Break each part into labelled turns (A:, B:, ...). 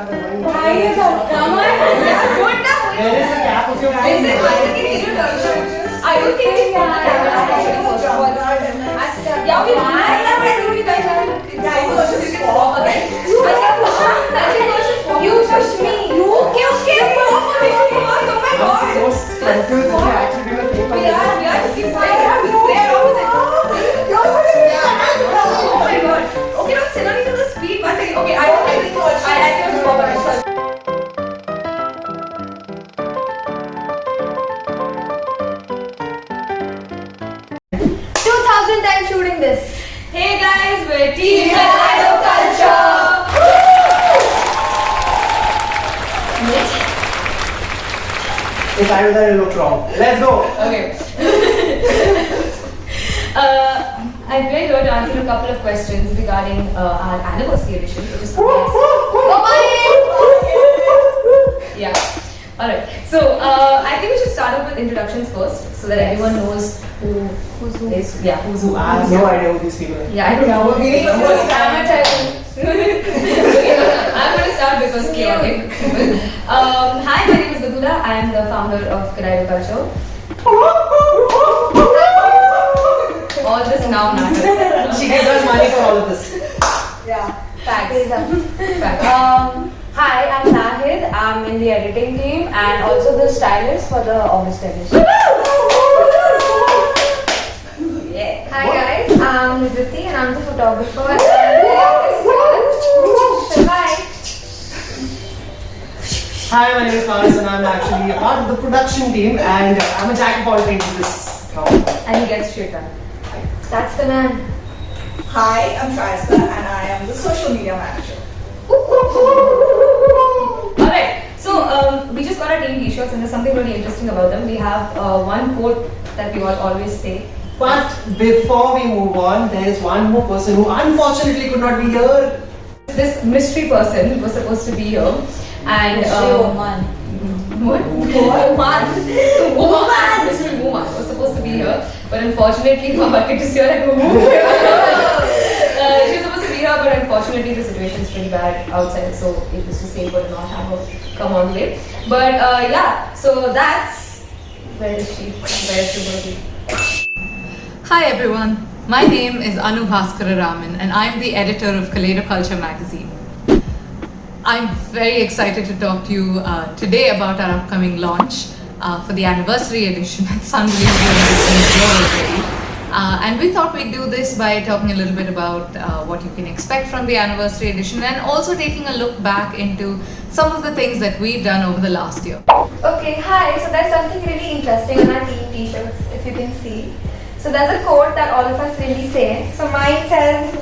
A: Where is the cap of your phone?
B: I don't think we can. Yeah, we you push me. Okay. Oh my god.
A: I'm so confused if you actually do the thing.
B: We are just keep quiet. They are opposite. Oh my god. Okay, don't sit on each other's feet. One second. Okay, I can go over myself.
C: 2000 times shooting this.
B: Hey guys, we're Team Kaleido Culture.
A: If I was there, it looked wrong. Let's go.
B: Okay. I'm very here to answer a couple of questions regarding our anniversary edition, which is yeah. Alright. So I think we should start off with introductions first, so that everyone knows who's who. Yeah, who's who.
A: I have no idea who these people are.
B: Yeah, I don't know. I'm going to start because chaotic. Hi, my name is Badula. I am the founder of Kaleido Culture. All this now matters.
A: She gives us money for all of this.
C: Yeah.
B: Facts. Facts.
C: Hi, I'm Nahid. I'm in the editing team and also the stylist for the August edition.
B: Yeah.
C: Hi guys, I'm Nidhiti and I'm the photographer. Bye.
A: Hi, my name is Paras and I'm actually a part of the production team and I'm a jack of all trades in this town.
B: And he gets shit done.
C: That's the man.
D: Hi, I'm Shaista and I am the social media manager.
B: Alright, so we just got our team t-shirts and there's something really interesting about them. We have one quote that we all always say.
A: But before we move on, there is one more person who unfortunately could not be here.
B: This mystery person was supposed to be here. And
C: Woman.
B: What? Woman was supposed to be here, but unfortunately, Mama Kit is here at home. She was supposed to be here, but unfortunately, the situation is pretty bad outside, so it was just safer to not have her come all the way. But yeah, so that's where is she? Where is she going to be?
E: Hi everyone, my name is Anu Bhaskararaman and I'm the editor of Kaleido Culture magazine. I'm very excited to talk to you today about our upcoming launch for the anniversary edition. It's unbelievable already. And we thought we'd do this by talking a little bit about what you can expect from the anniversary edition and also taking a look back into some of the things that we've done over the last year.
C: Okay, hi. So there's something really interesting on our team t-shirts, if you can see. So there's a quote that all of us really say. So mine says,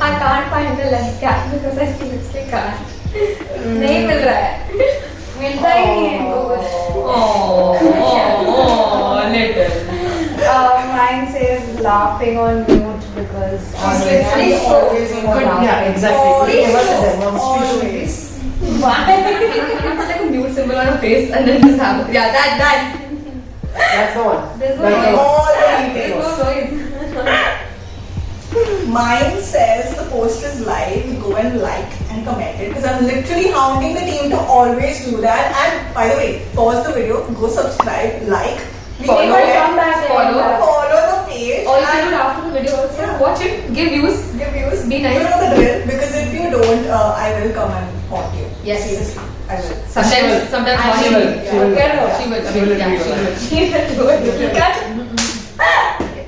C: I can't find the lens cap because I seriously can't. नहीं मिल रहा है मिलता ही नहीं है इनको कुछ
B: Little.
C: Mine says laughing on mute because
D: literally always on
C: laughing.
A: Yeah, exactly.
D: Always.
B: Put like a mute symbol on her face and then just have yeah that.
A: That's the one.
C: There's no
A: That's the one.
D: All the
B: There's no
D: details.
B: noise.
D: Mine says the post is live, go and like and comment it because I'm literally hounding the team to always do that. And by the way, pause the video, go subscribe, like,
B: Follow,
C: come back
B: follow.
D: follow the page,
B: Or you can do it
D: and
B: after the video also. Watch it, give views.
D: give views.
B: Be nice.
D: You know the drill because if you don't, I will come and haunt you.
B: Yes.
D: Seriously, I will.
B: Sometimes
A: She
B: she
A: will.
B: will.
A: She will.
B: She will.
A: She will
B: Yeah,
A: agree
B: she
A: with
B: will.
A: that.
B: She will do it.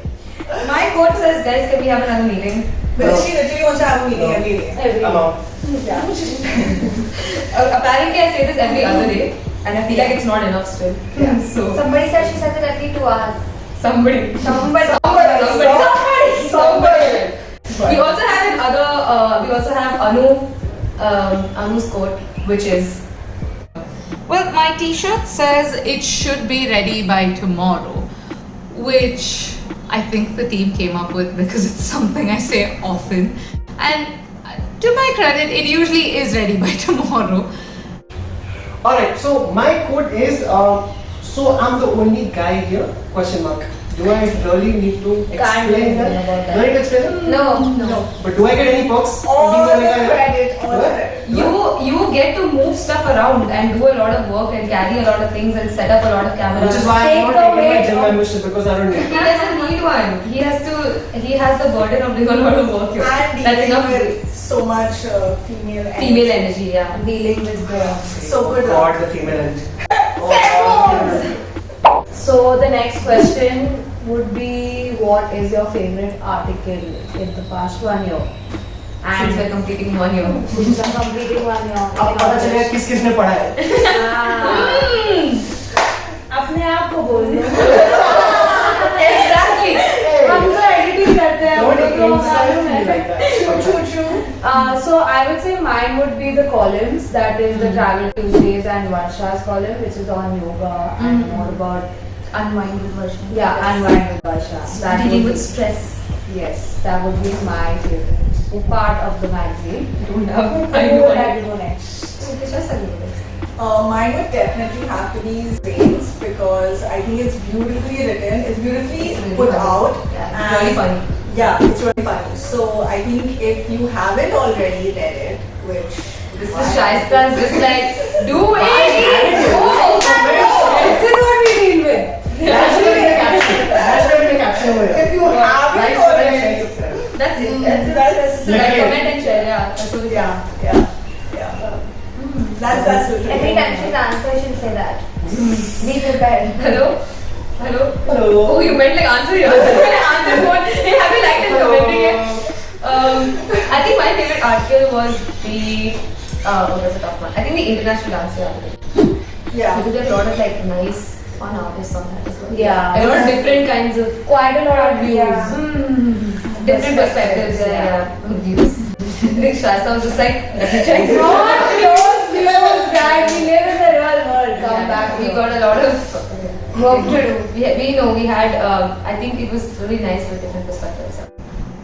B: My quote says, guys, can we have another meeting?
D: Because she literally wants to have a meeting every day.
A: I'm out.
B: Apparently, I say this every other day, and I feel like it's not enough still.
D: Yeah.
B: So
C: Somebody said she said it every 2 hours.
B: somebody.
C: Somebody.
B: We also have another. We also have Anu's quote, which is.
E: Well, my t-shirt says it should be ready by tomorrow, which I think the team came up with because it's something I say often. And to my credit, it usually is ready by tomorrow.
A: Alright, so my quote is, so I'm the only guy here, question mark. Do I really need to
B: Can't
A: explain
B: explain
A: that?
B: about that.
A: Do I need to explain that?
B: No.
A: But do I get any perks?
D: All
A: Being
D: the
A: Omega?
D: credit, all the
A: What?
D: credit.
B: You get to move stuff around and do a lot of work and carry a lot of things and set up a lot of cameras.
A: Which is why
B: Take
A: I'm
B: the
A: not taking my
B: weight
A: gym
B: off.
A: membership because I don't need
B: He
A: it.
B: doesn't need one. He has the burden of doing a lot of work here.
D: And
B: That's
D: dealing
B: enough.
D: with so much female energy.
B: Female energy, yeah.
C: Dealing with the.
D: So good.
A: God, the female energy. Oh,
F: So the next question would be, what is your favorite article in the past 1 year?
B: Since we're completing 1 year.
F: Since I'm completing 1 year.
A: अब पता चलेगा किस किसने पढ़ा है.
F: अपने आप को बोल दो.
B: Exactly.
F: हम तो एडिटिंग करते हैं.
A: Don't
F: हम लोग
A: insult
F: मालूम
A: me
F: है.
A: like that.
F: So I would say mine would be the columns, that is the Travel Tuesdays and Varsha's column, which is on yoga and more about
B: Unwind with version.
F: unwind with Varsha. That
B: Dealing
F: would
B: with
F: be-
B: stress.
F: Yes, that would be my favorite part of the magazine.
B: Don't have.
F: Who would like to go next?
B: Just a little bit.
D: Mine would definitely have to be Zane's because I think it's beautifully written, it's beautifully
B: It's really
D: put
B: funny.
D: out.
B: Yeah, it's
D: and
B: really funny.
D: Yeah, it's really funny. So I think if you haven't already read it, which
B: This is Shaista's just like, do it! Go!
F: This is what we deal with.
A: That should have been a caption. That should have been a caption over here.
D: if you haven't
A: Like, comment,
D: already,
A: share, subscribe.
B: That's it.
D: that's
B: So like comment and share, yeah. That's what it is.
D: yeah. That's literally
C: Every
D: it.
C: time she's answered, she'll say that. Be prepared.
B: Hello? Hello?
A: Hello.
B: Oh, you meant like answer here. Answer what? Hey, have you liked and commented it? I think my favorite article was the that's a tough one. I think the international dancer article.
D: Yeah.
B: Because there's a lot of like nice, fun artists on that as well.
F: Yeah.
B: A lot of different kinds of
F: Quite a lot of views.
C: Yeah.
B: different perspectives. Yeah. Views. Shasta was just like, let me check.
F: Not those views, guys. We live in the real world. Come back.
B: We got a lot of work to do. We know we had. I think it was really nice with different perspectives.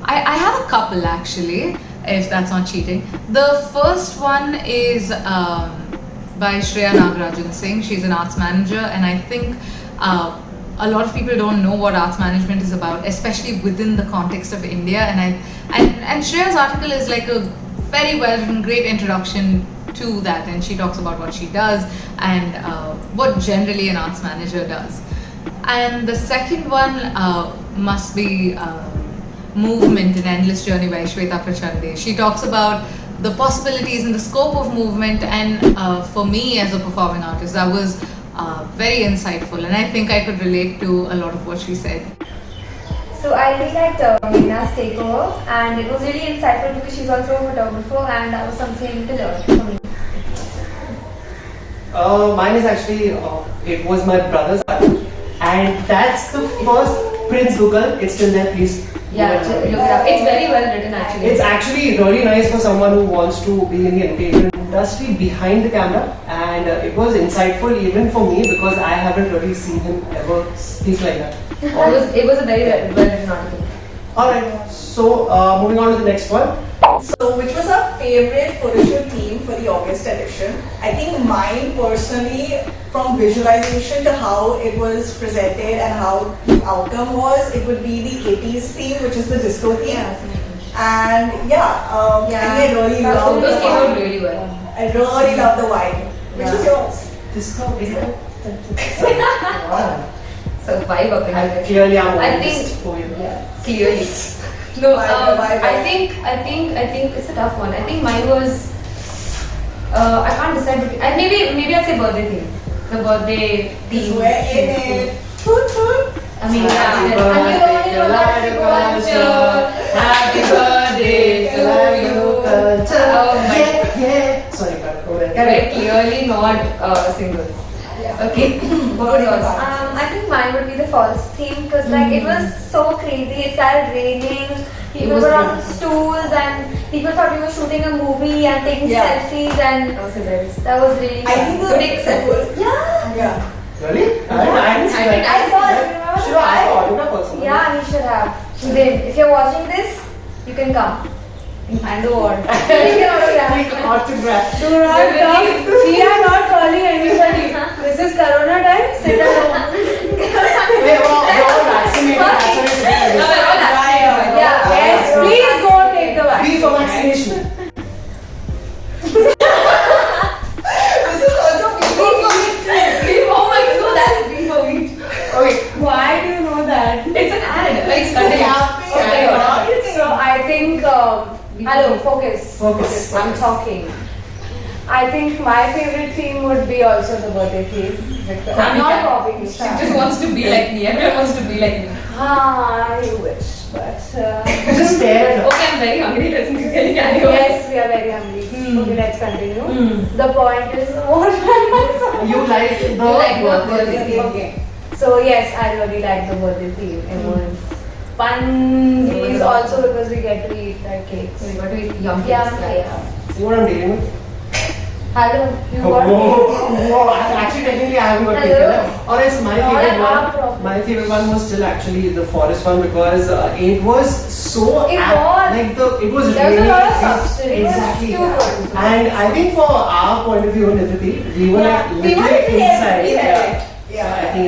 E: I have a couple actually, if that's not cheating. The first one is by Shreya Nagarajan Singh. She's an arts manager, and I think a lot of people don't know what arts management is about, especially within the context of India. And Shreya's article is like a very well written, great introduction to that, and she talks about what she does and what generally an arts manager does. And the second one must be Movement, an Endless Journey by Shweta Prachande. She talks about the possibilities and the scope of movement, and for me as a performing artist, that was very insightful, and I think I could relate to a lot of what she said.
C: So I really liked Meena's takeover, and it was really insightful because she's also a photographer, and that was something to learn for me.
A: Mine is actually, it was my brother's art. And that's the first Prince Google. It's still there, please.
B: Yeah,
A: Google
B: look
A: it.
B: it up. It's very well written actually.
A: It's actually really nice for someone who wants to be in the entertainment industry behind the camera, and it was insightful even for me because I haven't really seen him ever speak like that.
B: It was a very well written article.
A: Alright, so moving on to the next one.
D: So, which was our favorite photoshoot theme for the August edition? I think mine personally, from visualization to how it was presented and how the outcome was, it would be the 80s theme, which is the disco theme. And I think I really loved the
B: Those came out
D: vibe.
B: really well.
D: I really love the vibe. Which was yours?
A: Disco, is it?
B: So vibe up in there.
A: Clearly, I'm
B: I
A: on
B: think-
A: this for you.
B: Clearly. No,
D: Vibe.
B: I think it's a tough one. I think mine was. I can't decide between. Maybe I'd say birthday theme. The birthday theme.
D: We're in it. Toot toot.
B: I mean,
A: Happy
B: yeah.
A: birthday to Culture.
B: Happy birthday to you. Oh my.
A: Yeah. Sorry, go ahead.
B: Very clearly not singles. Okay. What was yours?
C: I think mine would be the false theme because like it was so crazy. It started raining. People
B: was
C: were on
B: good.
C: stools and people thought we were shooting a movie and taking
D: Yeah.
C: selfies and
B: That was hilarious.
C: that was really
D: I think
C: fun.
D: the
B: Take selfies.
C: Yeah.
D: Yeah.
A: Really? I didn't see that.
C: I saw it. Remember
A: Should
C: the
A: I ask
C: guy?
A: for autograph also?
C: Yeah, he should have. He did. If you're watching this, you can come.
F: And the word.
C: You can autograph.
A: Autograph.
F: Do not talk. We are not calling anybody. This is Corona time. Sit at home.
A: Hey, we're all vaccinated.
B: No, we're all vaccinated.
F: Yeah, yes, please go take the vaccine.
A: B for vaccination.
D: This is also
B: Oh my god, no, that's green for wheat.
A: Okay.
F: Why do you know that?
B: It's an ad. It's
F: Okay, so I think, hello, focus.
A: Focus.
F: I'm talking. I think my favorite theme would be also the birthday theme. I'm not copying you.
B: She just wants to be like me. Everyone wants to be like me.
F: I wish, but
A: Just stare at her.
B: Okay, I'm very hungry. Let's carry on.
F: yes, we are very hungry. Okay, let's continue. The point is, what
A: You like the
B: like the
A: birthday
B: birthday
A: theme.
F: Okay. So yes, I really like the birthday theme. It was fun. Also because we get to eat our cakes.
B: So we got to eat yum
F: Yeah,
B: cakes.
F: yeah.
A: See what I'm dealing with?
F: Hello, you got
A: Whoa, actually technically I haven't got taken.
F: Hello?
A: Or else my
F: Not
A: favorite
F: our
A: one.
F: problem.
A: My favorite one was still actually the forest one because it was so
F: It was.
A: like it was
F: There was a
A: really
F: lot of substance. It was
A: exactly.
F: too good.
A: And I think for our point of view in Nidhi, we were
F: Yeah,
A: like
F: we were
A: literally inside.
F: everywhere.
A: So I think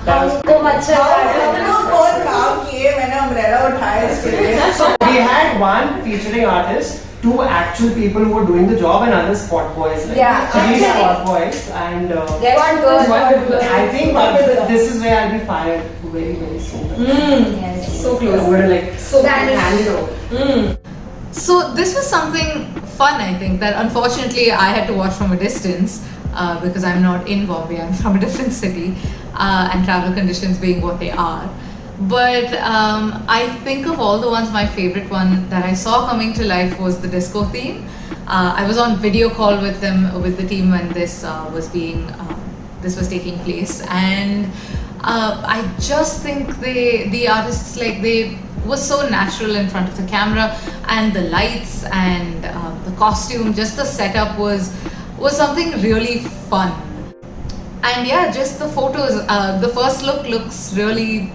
A: that was
F: हमको मच्छर
D: हम लोग बहुत काम किए मैंने umbrella उठाया इसके लिए
A: So we had one featuring artist, two actual people who were doing the job, and other spot boys. Like,
F: Yeah.
A: so these spot boys, and
F: Yes,
B: One
F: good,
B: good,
F: good.
A: I think this is where I'll be fired very very soon.
F: Yes.
B: So
A: I'm
B: close.
A: gonna like
B: So
F: That is
A: hand it over.
E: So this was something fun, I think, that unfortunately I had to watch from a distance because I'm not in Bombay, I'm from a different city, and travel conditions being what they are. But I think of all the ones, my favorite one that I saw coming to life was the disco theme. I was on video call with them, with the team when this was taking place, and I just think the artists, like, they was so natural in front of the camera, and the lights and the costume, just the setup was something really fun. And yeah, just the photos, the first look looks really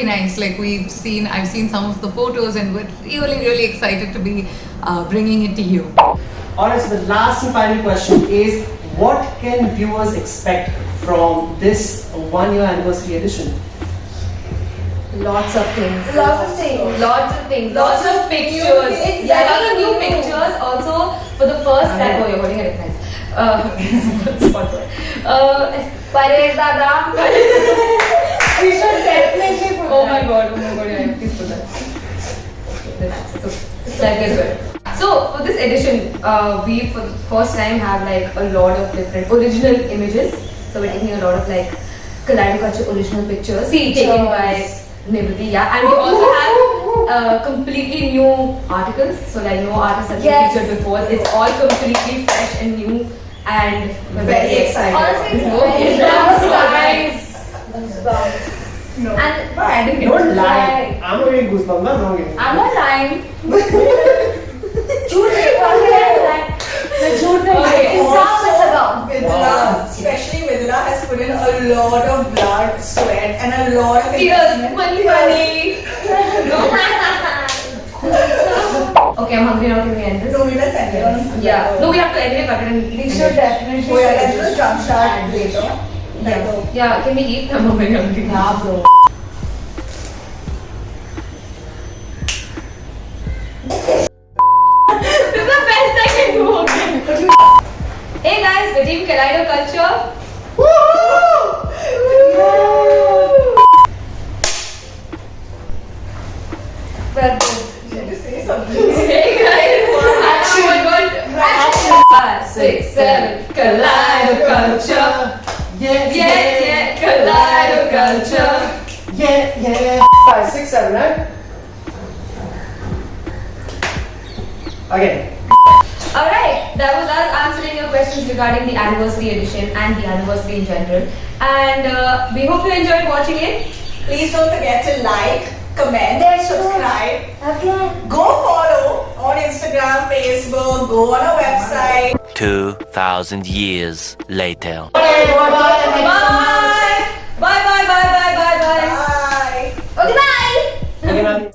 E: nice. Like, I've seen some of the photos, and we're really excited to be bringing it to you.
A: Alright, so the last and final question is, what can viewers expect from this 1 year anniversary edition?
B: Lots of things.
F: Lots of things.
B: Lots of things.
D: Lots
B: Lots
D: of
B: of
D: new
B: pictures.
D: things.
B: Yeah, lots of
F: Very
B: new
F: new.
B: pictures. Also, for the first time. Oh, you're holding it nice. Spot on.
F: Paresh Dada. We should definitely put
B: Oh my
F: that.
B: god, yeah, please put that. That is good. So for this edition, we for the first time have like a lot of different original images. So we're taking a lot of like Kaleido original pictures taken by Nivriti. Yeah, and we also have completely new articles. So like no artists have been
F: Yes.
B: featured before. It's all completely fresh and new, and we're very excited.
F: Honestly,
B: No,
F: it's
B: that's
F: nice. Goosebumps.
D: no
F: And
B: I didn't get
A: Don't
B: it.
A: lie. I'm not getting goosebumps. I'm not getting
F: I'm not lying. झूठ नहीं बोल रही है मैं झूठ नहीं
B: Okay.
F: इंसाफ से लगाओ
D: Vidula, especially Vidula, has put in a lot of blood, sweat, and a lot of
B: Tears,
D: investment.
B: money. Okay, I'm hungry now. Can we end this?
D: No, we let's end it on.
B: Yeah. No, we have to anyway cut it and
F: We should definitely
D: Oh yeah, let's just jumpstart later.
B: Yeah. Yeah. Can we eat? I'm very hungry.
F: Yeah, bro.
B: This is the best I can do. Okay. Hey guys, we're Team Kaleido Culture.
F: But
D: Did you say something?
B: Hey guys. Action. Oh my god. 5, 6, 7. Kaleido Culture. Yeah. Kaleido Culture.
A: Yeah. 5, 6, 7, right? Again.
B: Alright, that was us answering your questions regarding the anniversary edition and the anniversary in general. And we hope you enjoyed watching it.
D: Please don't forget to like, comment,
F: There's
D: subscribe.
F: again.
D: Go follow on Instagram, Facebook, go on our website.
G: 2,000 years later.
B: Bye! Bye! Bye! Bye! Bye! Bye! Bye!
D: Bye.
F: Okay, bye.
A: Okay, now.